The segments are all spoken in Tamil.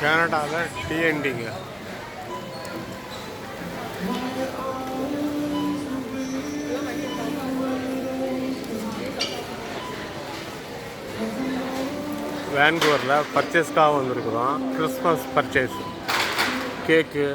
கனடாவில் டிஎன்டிங்க. வேன்கூவரில் பர்ச்சேஸ்க்காக வந்திருக்குறோம். கிறிஸ்மஸ் பர்ச்சேஸ், கேக்கு,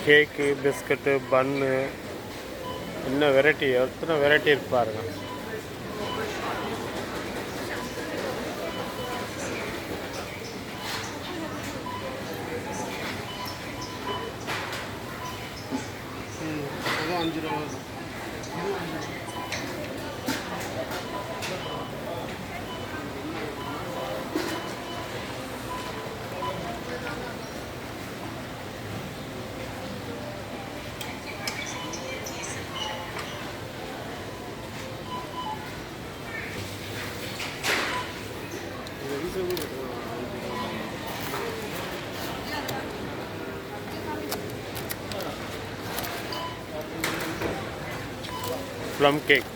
கேக்கு, பிஸ்கட்டு, பன்னு, இன்னும் வெரைட்டி எத்தனை வெரைட்டி இருக்கு பாருங்க. $5. ப்ளம் கேக்,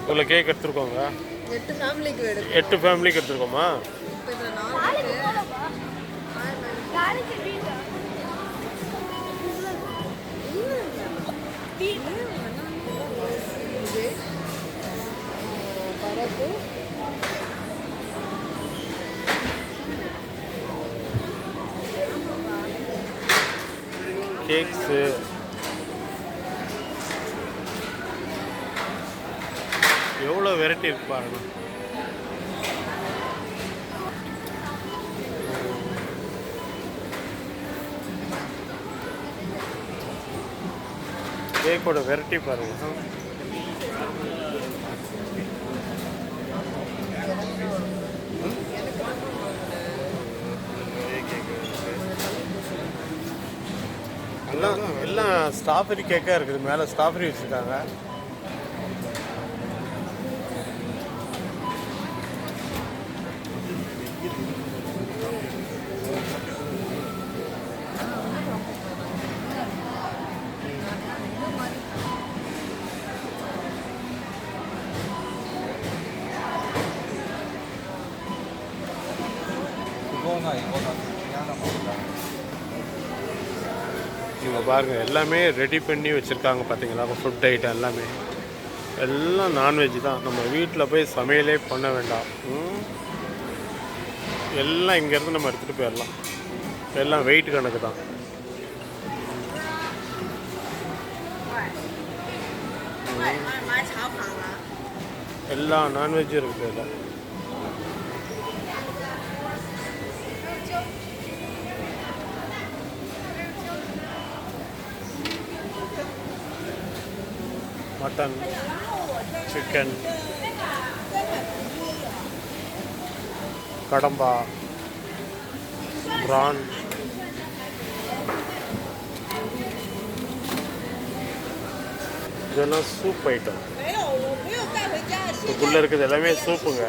இவ்வளோ கேக் எடுத்துருக்கோங்க. 8 ஃபேமிலிக்கு எடுத்துருக்கோமா? கேக்ஸு, எவ்வளோ வெரைட்டி இருக்கு பாருங்க. கேக்கோட வெரைட்டி பாருங்க. எல்லாம் ஸ்ட்ராபெரி கேக்காக இருக்குது. மேலே ஸ்ட்ராபெரி வச்சுருக்காங்க. இங்கே பாருங்கள், எல்லாமே ரெடி பண்ணி வச்சுருக்காங்க பார்த்தீங்களா? ஃபுட் ஐட்டம் எல்லாம் நான்வெஜ் தான். நம்ம வீட்டில் போய் சமையலே பண்ண வேண்டாம். எல்லாம் இங்கேருந்து நம்ம எடுத்துகிட்டு போயிடலாம். எல்லாம் வெயிட் கணக்கு தான். எல்லா நான்வெஜ்ஜும் இருக்குது இதில். மட்டன், சிக்கன், கடம்பா, பிரான், இதெல்லாம் சூப் ஐட்டம். இதுக்குள்ளே இருக்குது எல்லாமே சூப்புங்க.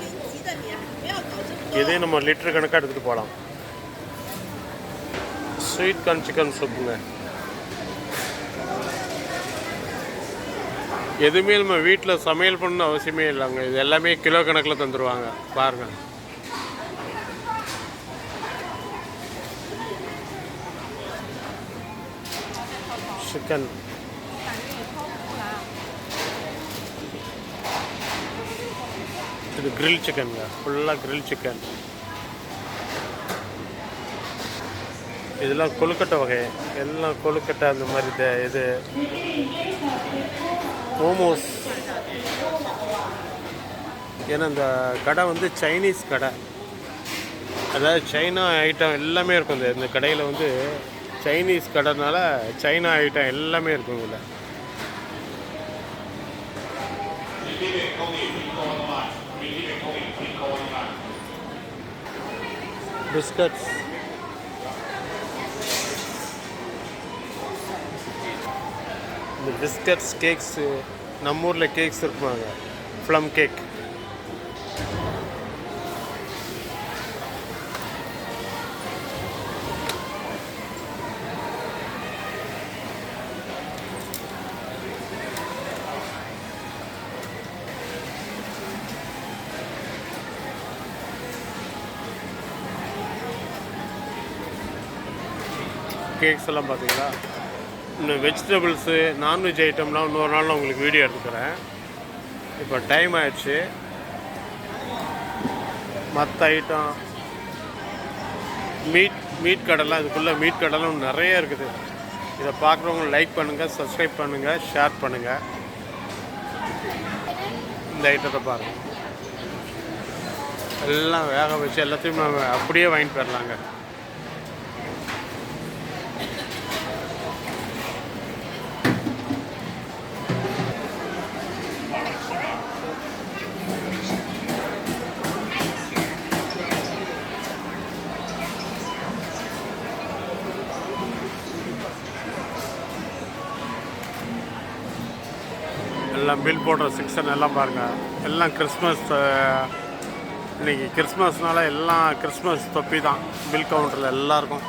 இதே நம்ம லிட்டர் கணக்காக எடுத்துகிட்டு போகலாம். ஸ்வீட் கார்ன் சிக்கன் சூப்புங்க. எதுவுமே நம்ம வீட்டில் சமையல் பண்ண அவசியமே இல்லைங்க. இது எல்லாமே கிலோ கணக்கில் தந்துடுவாங்க பாருங்கள். சிக்கன், இது கிரில் சிக்கனுங்க. ஃபுல்லாக கிரில் சிக்கன். இதெல்லாம் கொழுக்கட்டை வகை. எல்லாம் கொழுக்கட்டை அந்த மாதிரி. இது மோமோஸ். ஏன்னா இந்த கடை வந்து சைனீஸ் கடை, அதாவது சைனா ஐட்டம் எல்லாமே இருக்கும். இந்த கடையில் வந்து சைனீஸ் கடைனால சைனா ஐட்டம் எல்லாமே இருக்கும் இதில். பிஸ்கட்ஸ், இந்த பிஸ்கட்ஸ், கேக்ஸு, நம்ம ஊரில் கேக்ஸ் இருக்குமாங்க, ப்ளம் கேக். கேக்ஸ் எல்லாம் பார்த்தீங்களா. இன்னும் வெஜிடபிள்ஸு, நான்வெஜ் ஐட்டம்லாம் இன்னொரு நாள் நான் உங்களுக்கு வீடியோ எடுத்துக்கிறேன். இப்போ டைம் ஆயிடுச்சு. மற்ற ஐட்டம் மீட் கடைலாம், இதுக்குள்ளே மீட் கடைலாம் நிறைய இருக்குது. இதை பார்க்குறவங்க லைக் பண்ணுங்கள், சப்ஸ்கிரைப் பண்ணுங்கள், ஷேர் பண்ணுங்கள். இந்த ஐட்டத்தை பாருங்கள், எல்லாம் வேக வச்சு எல்லாத்தையும் நம்ம அப்படியே வாங்கிட்டு போயிடலாங்க. எல்லாம் பில் போடுற செக்ஷன் எல்லாம் பாருங்கள். எல்லாம் கிறிஸ்மஸ், இன்றைக்கி கிறிஸ்மஸ்னால எல்லாம் கிறிஸ்மஸ் தொப்பி தான் பில் கவுண்டரில் எல்லாருக்கும்.